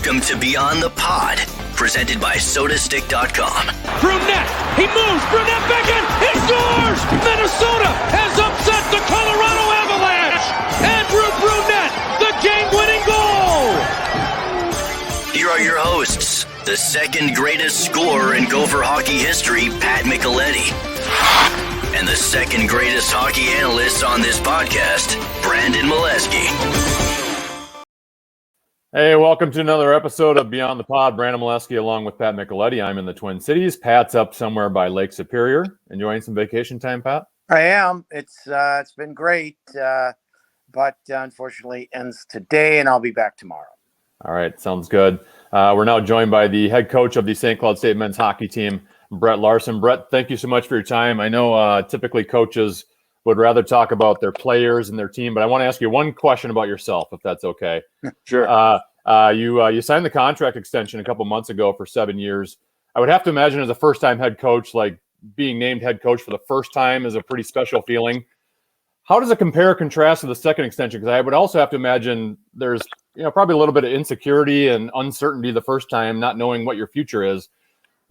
Welcome to Beyond the Pod, presented by SodaStick.com. Brunette, he moves, Brunette back in, he scores! Minnesota has upset the Colorado Avalanche! Andrew Brunette, the game-winning goal! Here are your hosts, the second greatest scorer in Gopher hockey history, Pat Micheletti, and the second greatest hockey analyst on this podcast, Brandon Mileski. Hey, welcome to another episode of Beyond the Pod. Brandon Mileski along with Pat Micheletti. I'm in the Twin Cities. Pat's up somewhere by Lake Superior. Enjoying some vacation time, Pat? I am. It's been great, but unfortunately ends today, and I'll be back tomorrow. All right, sounds good. We're now joined by the head coach of the St. Cloud State men's hockey team, Brett Larson. Brett, thank you so much for your time. I know typically coaches would rather talk about their players and their team, but I want to ask you one question about yourself, if that's okay. Sure. You signed the contract extension a couple months ago for 7 years. I would have to imagine as a first-time head coach, like being named head coach for the first time is a pretty special feeling. How does it compare or contrast to the second extension? Because I would also have to imagine there's probably a little bit of insecurity and uncertainty the first time, not knowing what your future is.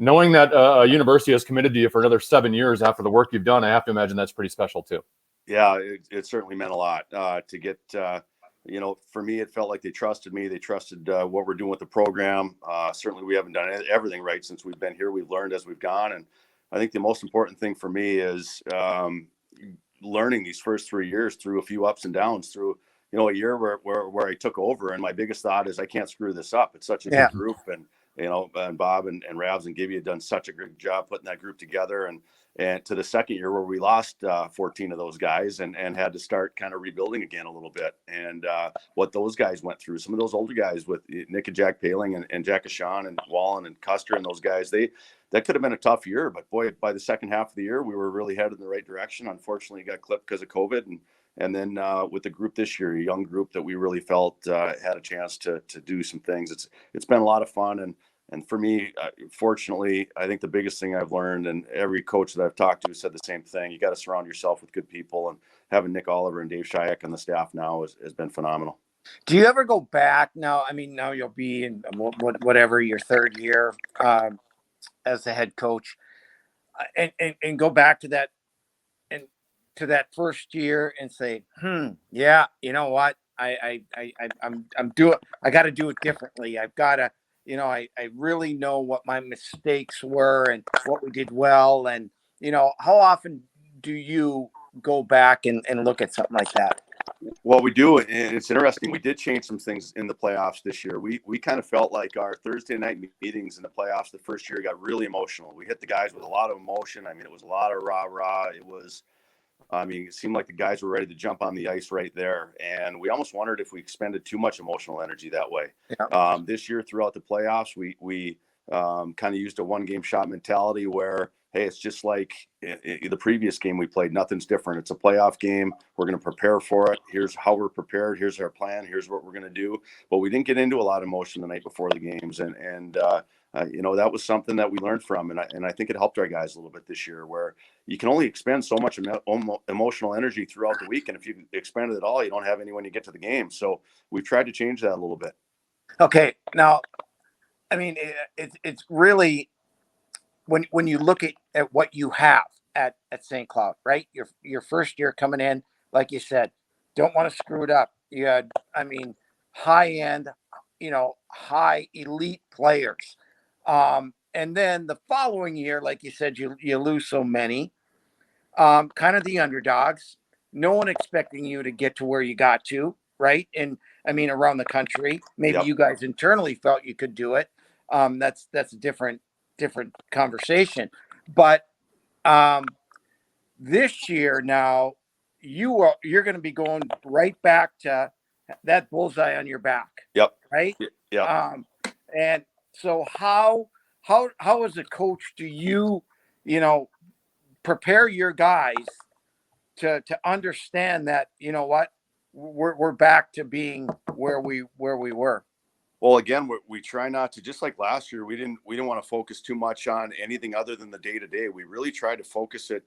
Knowing that a university has committed to you for another 7 years after the work you've done, I have to imagine that's pretty special too. Yeah, it certainly meant a lot to get, for me, it felt like they trusted me. They trusted what we're doing with the program. Certainly we haven't done everything right since we've been here. We've learned as we've gone. And I think the most important thing for me is learning these first 3 years through a few ups and downs, through, a year where I took over. And my biggest thought is I can't screw this up. It's such a good group. And Bob and Ravs and Gibby had done such a great job putting that group together. And to the second year where we lost 14 of those guys and had to start kind of rebuilding again a little bit. And what those guys went through, some of those older guys with Nick and Jack Paling and Jack Ashan and Wallen and Custer and those guys, that could have been a tough year. But boy, by the second half of the year, we were really headed in the right direction. Unfortunately, got clipped because of COVID. And then with the group this year, a young group that we really felt had a chance to do some things. It's been a lot of fun. And for me, fortunately, I think the biggest thing I've learned, and every coach that I've talked to said the same thing, you got to surround yourself with good people. And having Nick Oliver and Dave Shayak on the staff now has been phenomenal. Do you ever go back now? I mean, now you'll be in whatever your third year as the head coach, and go back to that and to that first year and say, yeah, you know what, I'm doing. I got to do it differently. I've got to. I really know what my mistakes were and what we did well. And, how often do you go back and look at something like that? Well, we do. And it's interesting. We did change some things in the playoffs this year. We kind of felt like our Thursday night meetings in the playoffs the first year got really emotional. We hit the guys with a lot of emotion. I mean, it was a lot of rah-rah. It seemed like the guys were ready to jump on the ice right there. And we almost wondered if we expended too much emotional energy that way. Yeah. This year throughout the playoffs, we kind of used a one-game shot mentality where, hey, it's just like the previous game we played. Nothing's different. It's a playoff game. We're going to prepare for it. Here's how we're prepared. Here's our plan. Here's what we're going to do. But we didn't get into a lot of emotion the night before the games. And that was something that we learned from. And I think it helped our guys a little bit this year, where you can only expend so much emotional energy throughout the week. And if you expend it all, you don't have any when you get to the game. So we've tried to change that a little bit. Okay. Now, I mean, it's really, when you look at what you have at St. Cloud, right? Your first year coming in, like you said, don't want to screw it up. You had, high end, high elite players. And then the following year, like you said, you lose so many, kind of the underdogs, no one expecting you to get to where you got to, right? And around the country, maybe You guys internally felt you could do it. That's a different conversation. But this year now, you're going to be going right back to that bullseye on your back. Yep. Right. Yeah. And so how as a coach do you prepare your guys to understand that we're back to being where we were? Well, again, we try not to, just like last year, we didn't want to focus too much on anything other than the day to day. We really tried to focus it,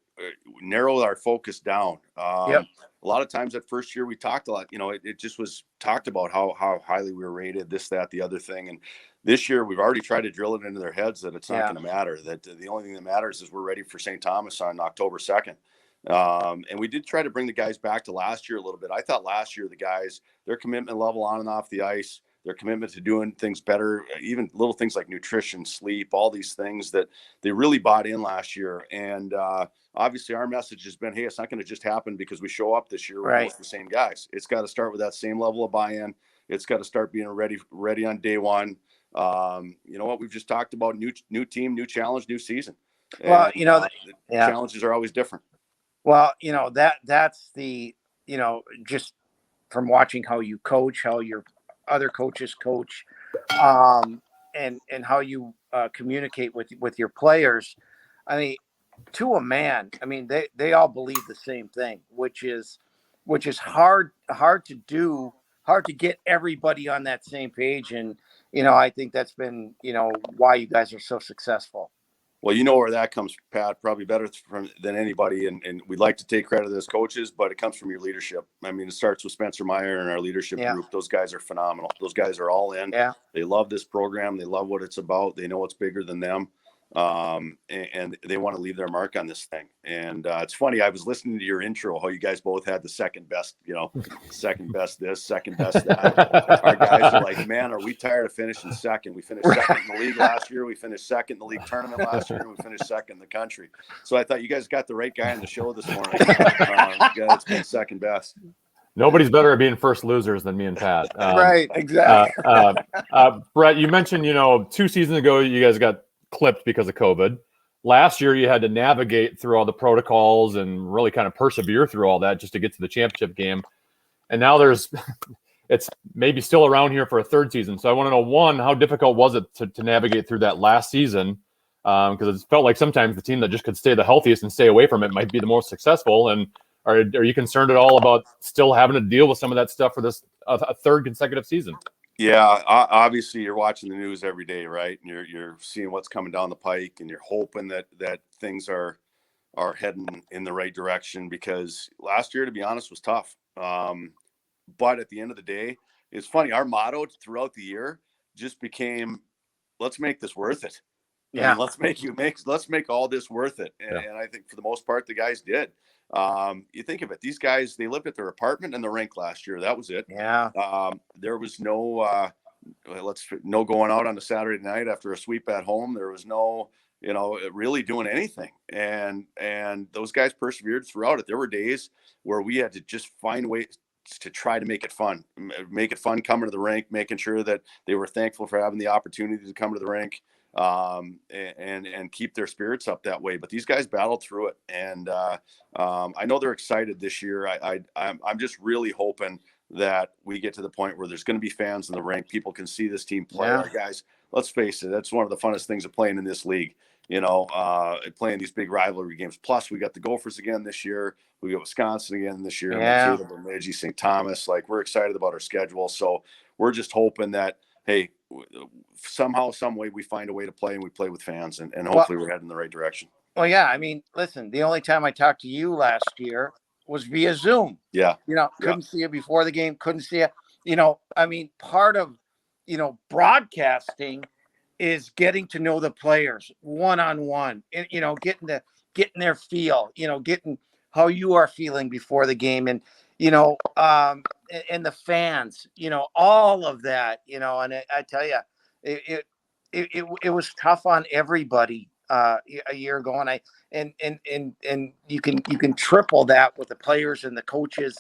narrow our focus down. Yep. A lot of times that first year we talked a lot, it just was talked about how highly we were rated, this, that, the other thing. And this year we've already tried to drill it into their heads that it's not going to matter, that the only thing that matters is we're ready for St. Thomas on October 2nd. And we did try to bring the guys back to last year a little bit. I thought last year, the guys, their commitment level on and off the ice, their commitment to doing things better, even little things like nutrition, sleep, all these things that they really bought in last year. And obviously our message has been, hey, it's not going to just happen because we show up this year with most of the same guys. It's got to start with that same level of buy-in. It's got to start being ready on day one. You know what? We've just talked about new team, new challenge, new season. Well, and, challenges are always different. Well, that's the, just from watching how you coach, how your other coaches coach, and how you communicate with your players. I mean, to a man, I mean, they all believe the same thing, which is hard to do, hard to get everybody on that same page. And, I think that's been, why you guys are so successful. Well, you know where that comes, Pat, probably better than anybody. And we'd like to take credit as coaches, but it comes from your leadership. I mean, it starts with Spencer Meyer and our leadership group. Those guys are phenomenal. Those guys are all in. Yeah. They love this program. They love what it's about. They know it's bigger than them. And they want to leave their mark on this thing. And it's funny, I was listening to your intro, how you guys both had the second best, second best this, second best that. Our guys are like, man, are we tired of finishing second? We finished second in the league last year. We finished second in the league tournament last year, and we finished second in the country. So I thought you guys got the right guy on the show this morning. It's been second best. Nobody's better at being first losers than me and Pat. Right, exactly. Brett, you mentioned, 2 seasons ago, you guys got clipped because of COVID. Last year, you had to navigate through all the protocols and really kind of persevere through all that just to get to the championship game. And now it's maybe still around here for a third season. So I want to know, one, how difficult was it to navigate through that last season? Because it felt like sometimes the team that just could stay the healthiest and stay away from it might be the most successful. And are you concerned at all about still having to deal with some of that stuff for this a third consecutive season? Yeah, obviously you're watching the news every day, right? And you're seeing what's coming down the pike, and you're hoping that things are heading in the right direction, because last year, to be honest, was tough. But at the end of the day, it's funny. Our motto throughout the year just became, let's make this worth it. Yeah. I mean, let's make all this worth it. And I think for the most part, the guys did. You think of it, these guys, they lived at their apartment and the rink last year. That was it. Yeah. There was no going out on a Saturday night after a sweep at home. There was no, really doing anything. And those guys persevered throughout it. There were days where we had to just find ways to try to make it fun coming to the rink, making sure that they were thankful for having the opportunity to come to the rink. And keep their spirits up that way. But these guys battled through it, and I know they're excited this year. I'm just really hoping that we get to the point where there's going to be fans in the rink. People can see this team play. Yeah. Our guys, let's face it, that's one of the funnest things of playing in this league. Playing these big rivalry games. Plus, we got the Gophers again this year. We got Wisconsin again this year. Yeah. Bemidji, St. Thomas. Like, we're excited about our schedule. So we're just hoping that, hey, somehow, some way, we find a way to play, and we play with fans, and hopefully we're heading in the right direction. Well, yeah. I mean, listen, the only time I talked to you last year was via Zoom. Yeah. Couldn't see you before the game. Couldn't see you. I mean, part of, broadcasting is getting to know the players one-on-one, and, getting their feel, getting how you are feeling before the game, and, and the fans, all of that, and I tell you, it was tough on everybody a year ago, and you can triple that with the players and the coaches,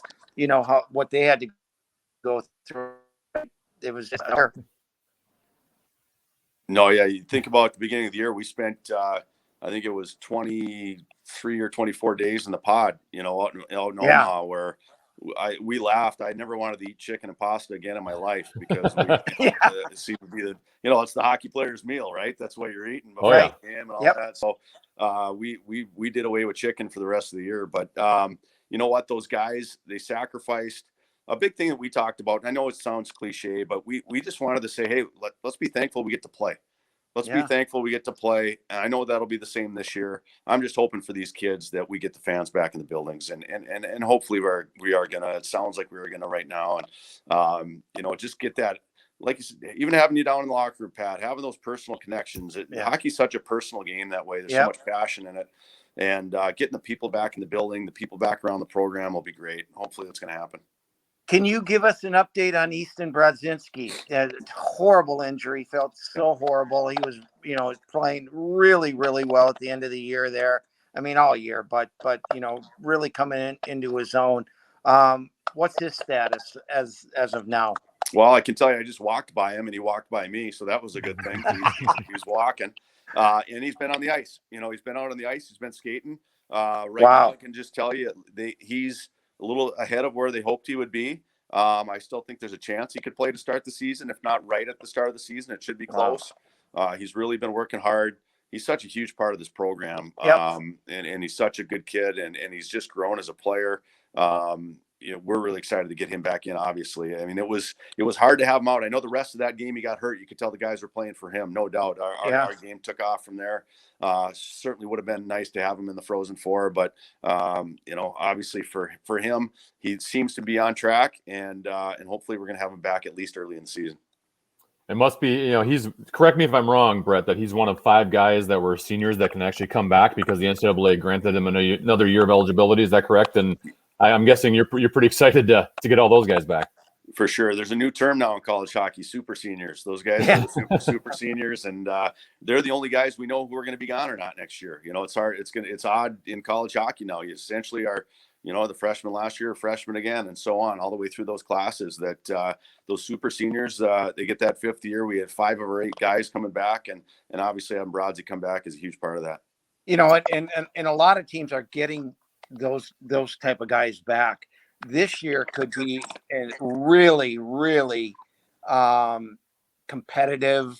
what they had to go through. It was just No, yeah. You think about the beginning of the year, we spent, I think it was 23 or 24 days in the pod, out in Omaha, where we laughed. I never wanted to eat chicken and pasta again in my life, because it seemed to be it's the hockey player's meal, right? That's what you're eating before the game and all that. So we did away with chicken for the rest of the year. But you know what? Those guys, they sacrificed. a big thing that we talked about, and I know it sounds cliche, but we just wanted to say, hey, let's be thankful we get to play. Let's be thankful we get to play. And I know that'll be the same this year. I'm just hoping for these kids that we get the fans back in the buildings, and hopefully we are gonna. It sounds like we're gonna right now, and just get that. Like you said, even having you down in the locker room, Pat, having those personal connections. Hockey's such a personal game that way. There's so much passion in it, and getting the people back in the building, the people back around the program will be great. Hopefully that's going to happen. Can you give us an update on Easton Brodzinski? Horrible injury, felt so horrible. He was, playing really, really well at the end of the year there. I mean, all year, but really coming into his own. What's his status as of now? Well, I can tell you, I just walked by him and he walked by me, so that was a good thing. He was walking, and he's been on the ice. He's been out on the ice. He's been skating. Now, I can just tell you, he's a little ahead of where they hoped he would be. I still think there's a chance he could play to start the season. If not right at the start of the season, it should be close. He's really been working hard. He's such a huge part of this program. And he's such a good kid, and he's just grown as a player. We're really excited to get him back in, obviously. I mean, it was hard to have him out. I know the rest of that game he got hurt. You could tell the guys were playing for him, no doubt. Our game took off from there. Certainly would have been nice to have him in the Frozen Four, but obviously for him, he seems to be on track, and hopefully we're going to have him back at least early in the season. It must be, he's, correct me if I'm wrong, Brett, that he's one of 5 guys that were seniors that can actually come back because the NCAA granted him another year of eligibility. Is that correct? And I'm guessing you're pretty excited to get all those guys back. For sure. There's a new term now in college hockey, super seniors. Those guys are the super seniors, and they're the only guys we know who are going to be gone or not next year. It's hard. It's odd in college hockey now. You essentially are, the freshmen last year, freshmen again, and so on, all the way through those classes. That those super seniors, they get that 5th year. We had 5 of our 8 guys coming back, and obviously having Brodsky come back is a huge part of that. And a lot of teams are getting those type of guys back. This year could be a really, really competitive.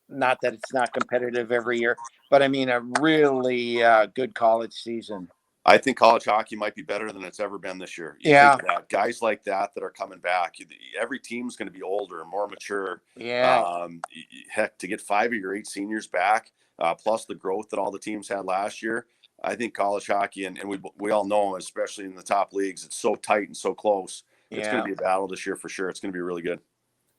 Not that it's not competitive every year, but I mean a really good college season. I think college hockey might be better than it's ever been this year. You think that guys like that are coming back. Every team's going to be older, more mature. Heck, to get 5 of your 8 seniors back, plus the growth that all the teams had last year. I think college hockey, and we all know, especially in the top leagues, it's so tight and so close. It's going to be a battle this year for sure. It's going to be really good.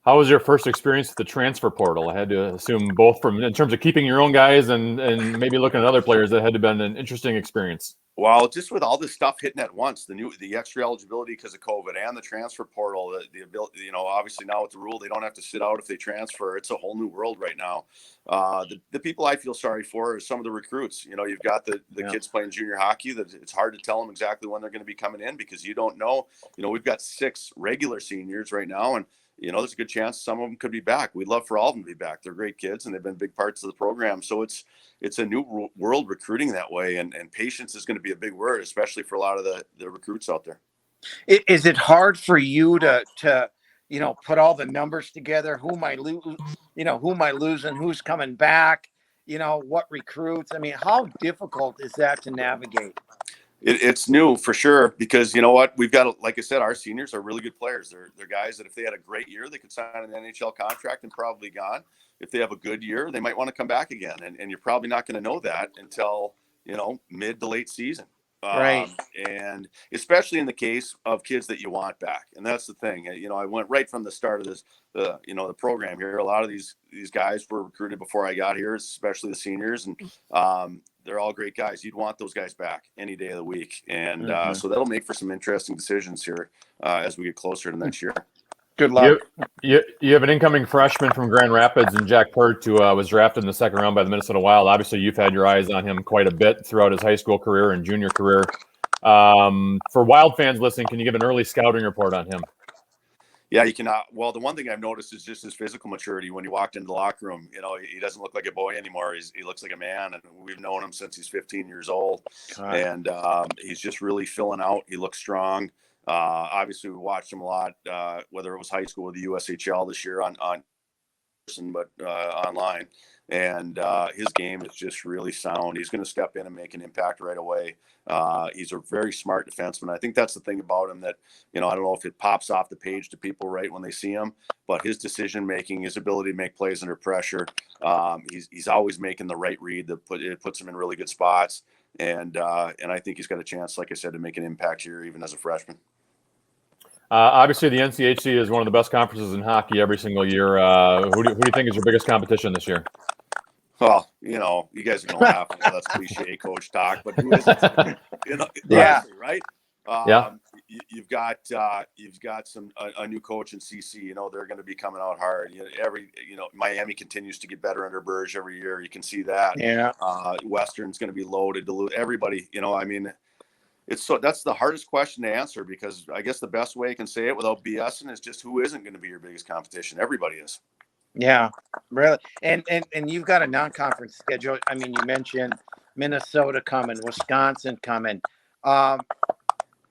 How was your first experience with the transfer portal? I had to assume both in terms of keeping your own guys and maybe looking at other players, that had to have been an interesting experience. Well, just with all this stuff hitting at once, the extra eligibility because of COVID and the transfer portal, the ability, obviously now with the rule, they don't have to sit out if they transfer. It's a whole new world right now. The people I feel sorry for are some of the recruits. You've got the kids playing junior hockey that it's hard to tell them exactly when they're going to be coming in because you don't know. We've got 6 regular seniors right now, and there's a good chance some of them could be back. We'd love for all of them to be back. They're great kids, and they've been big parts of the program. So it's a new world recruiting that way, and patience is going to be a big word, especially for a lot of the recruits out there. Is it hard for you to put all the numbers together? Who am I losing? Who's coming back? What recruits? I mean, how difficult is that to navigate? It's new for sure because you know what, we've got, like I said, our seniors are really good players. They're guys that if they had a great year, they could sign an NHL contract and probably gone. If they have a good year, they might want to come back again. And you're probably not going to know that until, mid to late season. Right. And especially in the case of kids that you want back. And that's the thing. I went right from the start of this, the program here. A lot of these guys were recruited before I got here, especially the seniors. And they're all great guys. You'd want those guys back any day of the week. And so that'll make for some interesting decisions here as we get closer to next year. Good luck. You have an incoming freshman from Grand Rapids, and Jack Pert, who was drafted in the 2nd round by the Minnesota Wild. Obviously, you've had your eyes on him quite a bit throughout his high school career and junior career. For Wild fans listening, can you give an early scouting report on him? Yeah, you can. Well, the one thing I've noticed is just his physical maturity. When you walked into the locker room, he doesn't look like a boy anymore. He looks like a man, and we've known him since he's 15 years old. And he's just really filling out. He looks strong. Obviously, we watched him a lot, whether it was high school or the USHL this year on person, but online. And his game is just really sound. He's going to step in and make an impact right away. He's a very smart defenseman. I think that's the thing about him that, I don't know if it pops off the page to people right when they see him, but his decision making, his ability to make plays under pressure, he's always making the right read that it puts him in really good spots. And I think he's got a chance, like I said, to make an impact here, even as a freshman. Obviously, the NCHC is one of the best conferences in hockey every single year. Who do you think is your biggest competition this year? Well, you guys are going to laugh. That's cliche coach talk, but who is it? Yeah. Right? Yeah. You've got a new coach in CC. They're going to be coming out hard. Miami continues to get better under Burge every year. You can see that. Yeah. Western's going to be loaded. Everybody. That's the hardest question to answer, because I guess the best way I can say it without BSing is just who isn't going to be your biggest competition. Everybody is. Yeah, really. And you've got a non-conference schedule. I mean, you mentioned Minnesota coming, Wisconsin coming.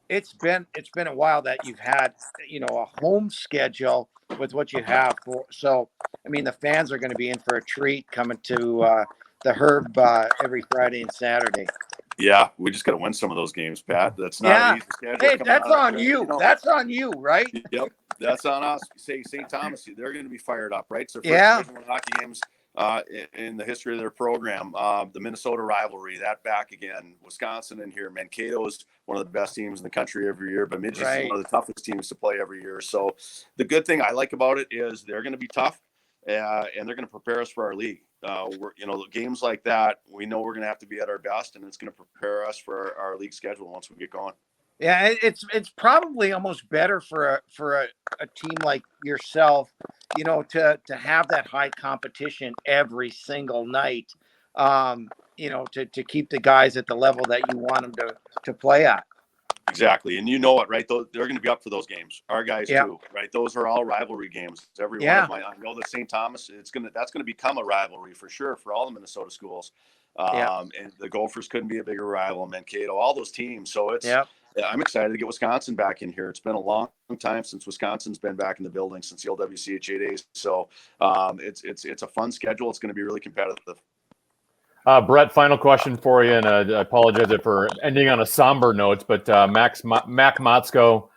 It's been a while that you've had, a home schedule with what you have. So, I mean, the fans are going to be in for a treat coming to the Herb every Friday and Saturday. Yeah, we just got to win some of those games, Pat. That's not an easy schedule. Hey, that's on you. That's on you, right? Yep, that's on us. Say St. Thomas, they're going to be fired up, right? It's their first Division I hockey games in the history of their program. The Minnesota rivalry, that back again. Wisconsin in here. Mankato is one of the best teams in the country every year. but Bemidji is one of the toughest teams to play every year. So the good thing I like about it is they're going to be tough, and they're going to prepare us for our league. Games like that, we know we're going to have to be at our best, and it's going to prepare us for our league schedule once we get going. Yeah, it's probably almost better for a team like yourself, to have that high competition every single night, to keep the guys at the level that you want them to play at. Exactly. And right? They're going to be up for those games. Our guys too, right? Those are all rivalry games. Every one of I know that St. Thomas, that's going to become a rivalry for sure for all the Minnesota schools. And the Gophers couldn't be a bigger rival. Mankato, all those teams. So I'm excited to get Wisconsin back in here. It's been a long time since Wisconsin's been back in the building since the old WCHA days. So it's a fun schedule. It's going to be really competitive. Brett, final question for you, and I apologize for ending on a somber note, but Mac Mosko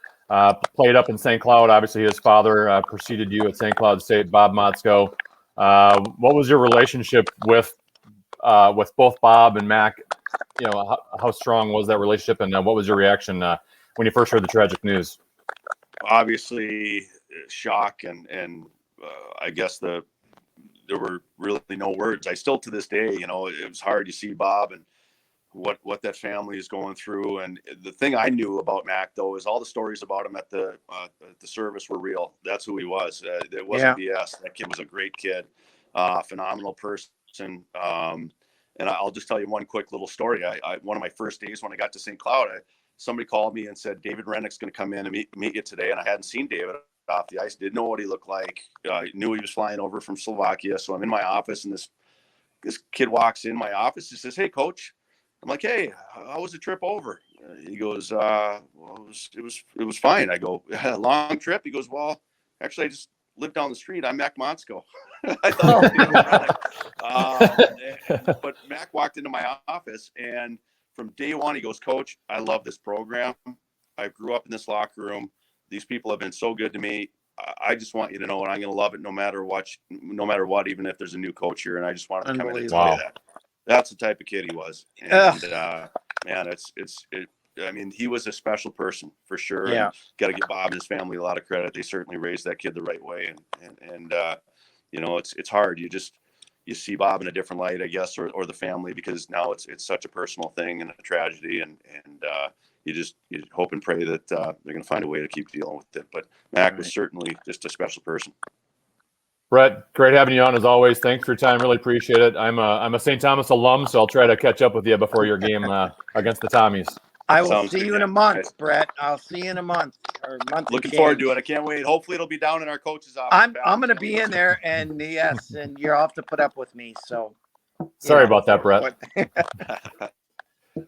played up in St. Cloud. Obviously, his father preceded you at St. Cloud State, Bob Mosko. What was your relationship with both Bob and Mac? How strong was that relationship, and what was your reaction when you first heard the tragic news? Obviously, shock, and I guess there were really no words. I still, to this day, it was hard to see Bob and what that family is going through. And the thing I knew about Mac, though, is all the stories about him at the service were real. That's who he was. It wasn't BS. That kid was a great kid, phenomenal person. And I'll just tell you one quick little story. One of my first days when I got to St. Cloud, somebody called me and said, David Rennick's going to come in and meet you today. And I hadn't seen David off the ice, didn't know what he looked like. Knew he was flying over from Slovakia. So I'm in my office, and this kid walks in my office. He says, "Hey, coach." I'm like, "Hey, how was the trip over?" He goes, "Well, it was fine." I go, "A long trip?" He goes, "Well, actually, I just live down the street. I'm Mac Mosko." I thought but Mac walked into my office, and from day one, he goes, "Coach, I love this program. I grew up in this locker room. These people have been so good to me. I just want you to know, and I'm going to love it no matter what, even if there's a new coach here." And I just wanted to come in and tell you that. That's the type of kid he was. And man, he was a special person for sure. Yeah. Got to give Bob and his family a lot of credit. They certainly raised that kid the right way. And it's hard. You see Bob in a different light, I guess, or the family, because now it's such a personal thing and a tragedy. And you hope and pray that they're going to find a way to keep dealing with it. But Mac was certainly just a special person. Brett, great having you on as always. Thanks for your time. Really appreciate it. I'm a St. Thomas alum, so I'll try to catch up with you before your game against the Tommies. I will see you in a month, Brett. I'll see you in a month or month. Looking forward to it. I can't wait. Hopefully it'll be down in our coach's office. I'm going to be in there, and yes, and you'll have to put up with me. So sorry about that, Brett.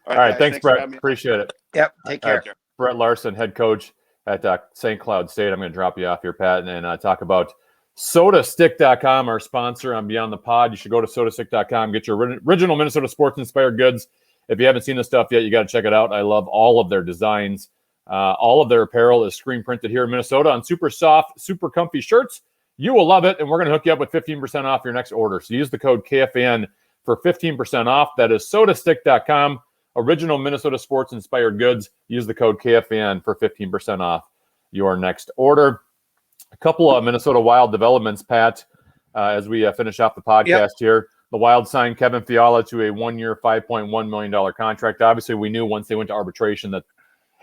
All right, thanks, Brett. Appreciate it. Yep, take care. Brett Larson, head coach at St. Cloud State. I'm going to drop you off here, Pat, and talk about SodaStick.com, our sponsor on Beyond the Pod. You should go to SodaStick.com, get your original Minnesota sports-inspired goods. If you haven't seen this stuff yet, you got to check it out. I love all of their designs. All of their apparel is screen printed here in Minnesota on super soft, super comfy shirts. You will love it, and we're going to hook you up with 15% off your next order. So use the code KFAN for 15% off. That is SodaStick.com, original Minnesota sports-inspired goods. Use the code KFAN for 15% off your next order. A couple of Minnesota Wild developments, Pat, as we finish off the podcast here. The Wild signed Kevin Fiala to a 1-year, $5.1 million contract. Obviously, we knew once they went to arbitration that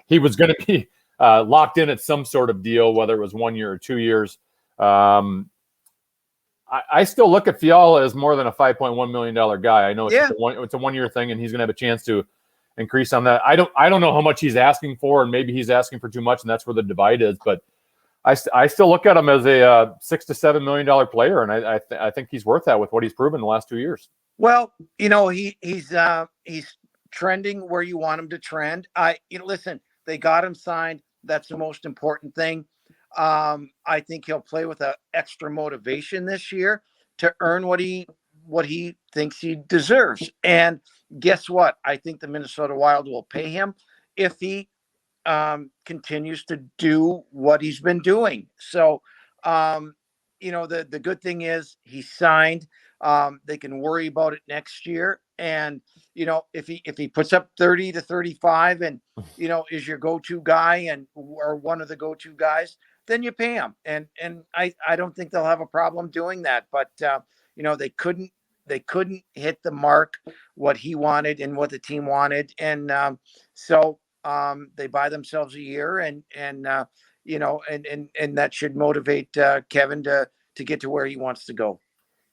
he was going to be locked in at some sort of deal, whether it was 1 year or 2 years. I still look at Fiala as more than a $5.1 million guy. I know it's a 1 year thing, and he's going to have a chance to increase on that. I don't know how much he's asking for, and maybe he's asking for too much, and that's where the divide is. But I still look at him as a $6 to $7 million player, and I think he's worth that with what he's proven in the last 2 years. Well, he's trending where you want him to trend. Listen, they got him signed. That's the most important thing. I think he'll play with an extra motivation this year to earn what he thinks he deserves. And guess what? I think the Minnesota Wild will pay him if he continues to do what he's been doing. So, the good thing is he signed. They can worry about it next year. And, if he puts up 30 to 35 and, is your go-to guy or one of the go-to guys, then you pay him. And I don't think they'll have a problem doing that. But, they couldn't hit the mark, what he wanted and what the team wanted. And so they buy themselves a year and that should motivate Kevin to get to where he wants to go.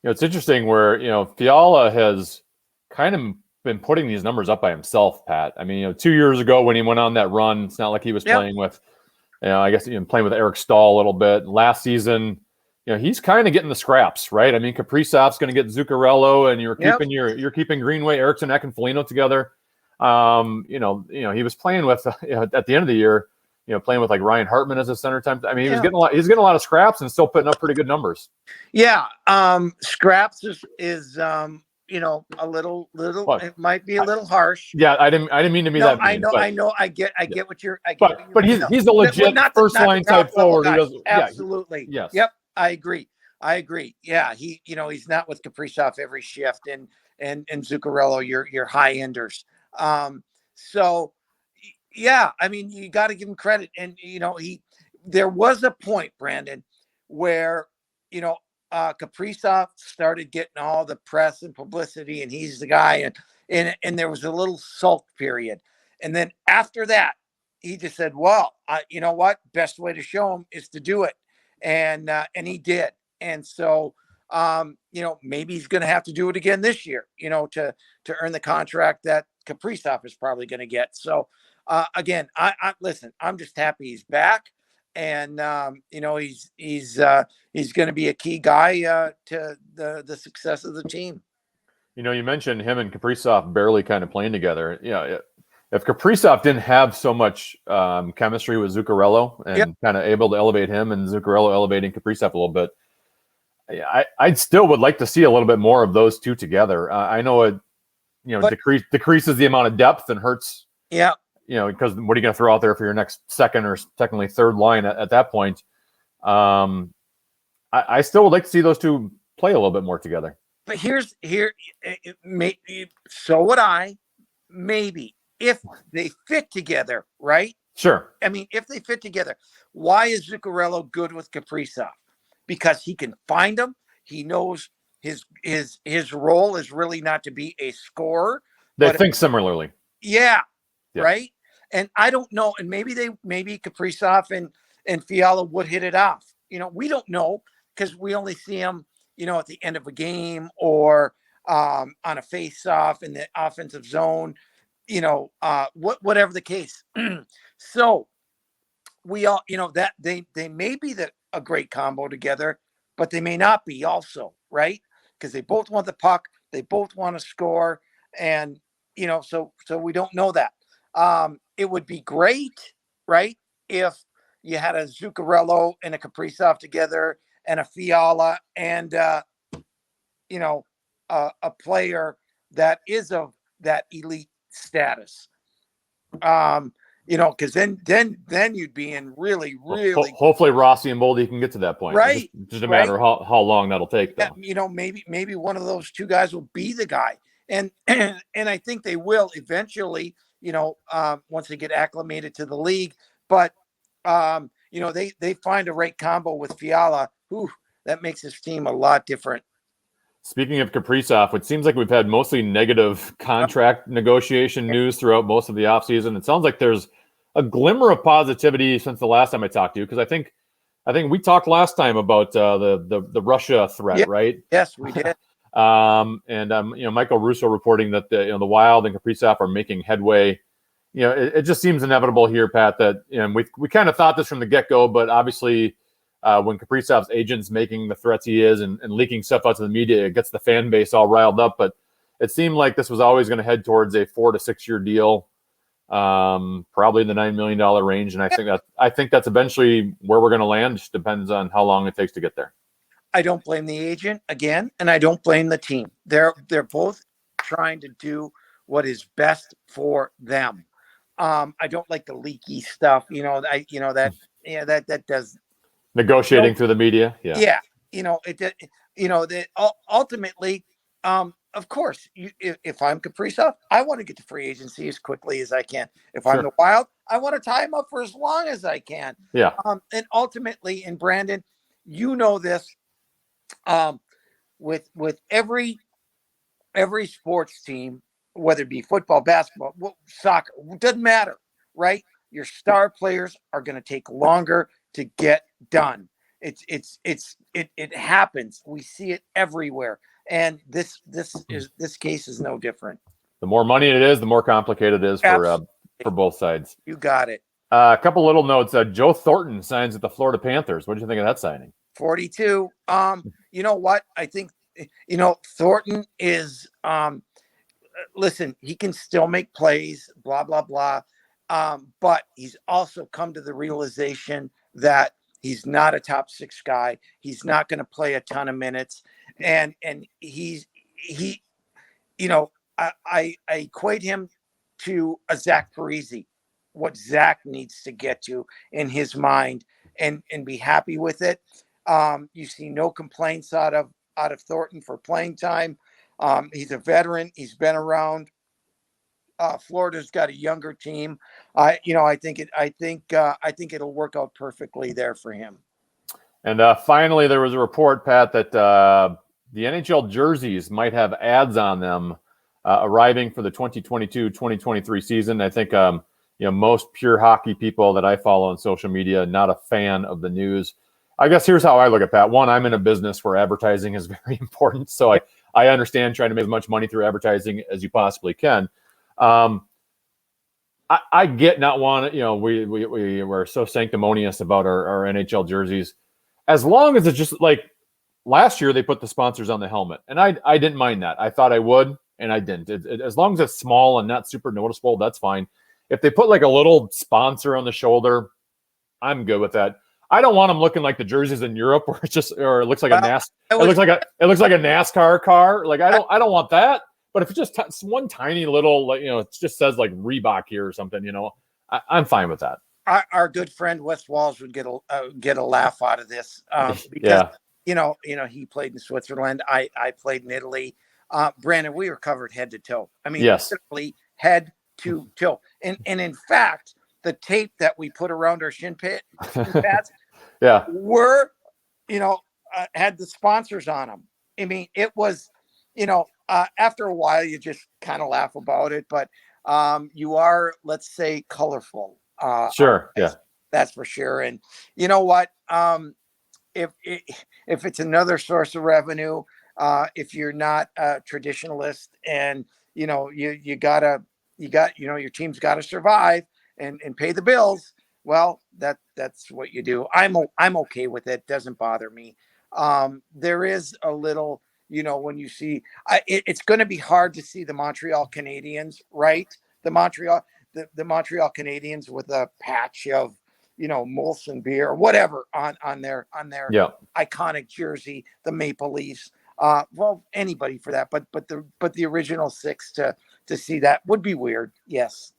It's interesting where, Fiala has kind of been putting these numbers up by himself, Pat. I mean, 2 years ago when he went on that run, it's not like he was playing with, I guess playing with Eric Stahl a little bit. Last season, he's kind of getting the scraps, right? I mean, Kaprizov's going to get Zuccarello, and you're keeping Greenway, Eriksson, Ek, and Foligno together. He was playing with at the end of the year, playing with like Ryan Hartman as a center time. I mean, he's getting a lot of scraps and still putting up pretty good numbers. Yeah. Scraps is a little, it might be a little harsh. Yeah. I didn't mean to be that mean. I know. I get what you're, but he's a legit first line type forward. Absolutely. Yes. Yep. I agree. Yeah. He's not with Kaprizov every shift and Zuccarello, your high enders. So yeah, I mean, you got to give him credit. And, there was a point, Brandon, where, Kaprizov started getting all the press and publicity and he's the guy. And there was a little sulk period. And then after that, he just said, well, you know what? Best way to show him is to do it. And he did. And so, maybe he's going to have to do it again this year, to earn the contract that Kaprizov is probably going to get. So, again, I listen, I'm just happy he's back, and he's going to be a key guy to the success of the team. You mentioned him and Kaprizov barely kind of playing together. If Kaprizov didn't have so much chemistry with Zuccarello and kind of able to elevate him, and Zuccarello elevating Kaprizov a little bit, I still would like to see a little bit more of those two together. I know it, decreases the amount of depth and hurts. Yeah. Because what are you going to throw out there for your next second or technically third line at that point? I still would like to see those two play a little bit more together. But so would I. Maybe if they fit together, right? Sure. I mean, if they fit together, why is Zuccarello good with Kaprizov? Because he can find them. He knows his role is really not to be a scorer. They think similarly. Yeah. Right. And I don't know. And maybe Kaprizov and Fiala would hit it off. We don't know because we only see him, at the end of a game or on a face-off in the offensive zone, whatever the case. So we all, that they may be a great combo together, but they may not be also, right? Because they both want the puck, they both want to score, and so we don't know that. It would be great, right, if you had a Zuccarello and a Kaprizov together, and a Fiala and a player that is of that elite status. Because then you'd be in really. Hopefully Rossi and Boldy can get to that point. Right. Just a matter of how long that'll take, though. Yeah, maybe one of those two guys will be the guy, and I think they will eventually. Once they get acclimated to the league, but they find a right combo with Fiala. That makes his team a lot different. Speaking of Kaprizov, it seems like we've had mostly negative contract negotiation news throughout most of the offseason. It sounds like there's a glimmer of positivity since the last time I talked to you, because I think we talked last time about the Russia threat, right? Yes, we did. Michael Russo reporting that the Wild and Kaprizov are making headway. It just seems inevitable here, Pat, that we kind of thought this from the get-go, but obviously when Kaprizov's agent's making the threats he is and leaking stuff out to the media, it gets the fan base all riled up. But it seemed like this was always going to head towards a 4 to 6 year deal, probably in the $9 million range. And I think that's eventually where we're going to land. Just depends on how long it takes to get there. I don't blame the agent again, and I don't blame the team. They're both trying to do what is best for them. I don't like the leaky stuff, that does negotiating through the media. Yeah. Ultimately, of course, if I'm Kaprizov, I want to get to free agency as quickly as I can. If I'm the Wild, I want to tie him up for as long as I can. Yeah. And ultimately, and Brandon, this, with every sports team, whether it be football, basketball, soccer, doesn't matter, right? Your star players are going to take longer to get done. It happens. We see it everywhere, and this case is no different. The more money it is, the more complicated it is for both sides. You got it. A couple little notes. Joe Thornton signs with the Florida Panthers. What do you think of that signing? 42. You know what? I think Thornton is. Listen, he can still make plays. Blah blah blah. But he's also come to the realization that he's not a top 6 guy. He's not going to play a ton of minutes. And I equate him to a Zach Parise, what Zach needs to get to in his mind and be happy with it. You see no complaints out of Thornton for playing time. He's a veteran. He's been around. Florida's got a younger team. I think it'll work out perfectly there for him. And finally, there was a report, Pat, that the NHL jerseys might have ads on them arriving for the 2022-2023 season. I think most pure hockey people that I follow on social media, not a fan of the news. I guess here's how I look at Pat. One, I'm in a business where advertising is very important, so I understand trying to make as much money through advertising as you possibly can. I get not wanting, we're so sanctimonious about our NHL jerseys. As long as it's just like last year, they put the sponsors on the helmet, and I didn't mind that. I thought I would, and I didn't. As long as it's small and not super noticeable, that's fine. If they put like a little sponsor on the shoulder, I'm good with that. I don't want them looking like the jerseys in Europe, where it looks like a NASCAR car. Like I don't want that. But if it's just one tiny little, it just says like Reebok here or something, I'm fine with that. Our good friend Wes Walls would get a laugh out of this because he played in Switzerland. I played in Italy. Brandon, we were covered head to toe. I mean, literally head to toe. And in fact, the tape that we put around our shin pads, were, had the sponsors on them. I mean, it was, after a while, you just kind of laugh about it, but you are, let's say, colorful. Sure. That's for sure. And you know what? If it's another source of revenue, if you're not a traditionalist and, your team's got to survive and pay the bills. Well, that's what you do. I'm okay with it. Doesn't bother me. There is a little, when you see, it's going to be hard to see the Montreal Canadiens, right? The Montreal Canadiens with a patch of, Molson beer or whatever on their Yeah. iconic jersey, the Maple Leafs. Well, anybody for that, but the original 6 to see that would be weird. Yes.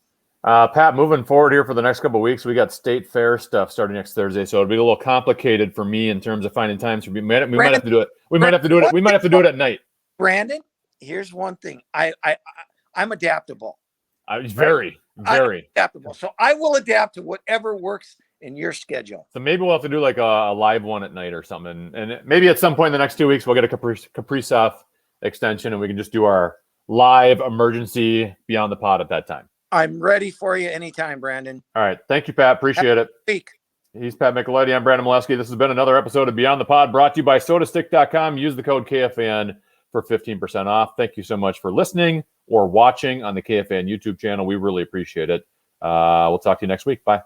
Pat, moving forward here for the next couple of weeks, we got state fair stuff starting next Thursday, so it'll be a little complicated for me in terms of finding times for me. We might have to do it. We might have to do it at night. Brandon, here's one thing. I'm adaptable. Very adaptable. So I will adapt to whatever works in your schedule. So maybe we'll have to do like a live one at night or something, and maybe at some point in the next 2 weeks we'll get a Kaprizov extension, and we can just do our live emergency Beyond the Pod at that time. I'm ready for you anytime, Brandon. All right. Thank you, Pat. Appreciate it. He's Pat Micheletti. I'm Brandon Mileski. This has been another episode of Beyond the Pod brought to you by SodaStick.com. Use the code KFAN for 15% off. Thank you so much for listening or watching on the KFAN YouTube channel. We really appreciate it. We'll talk to you next week. Bye.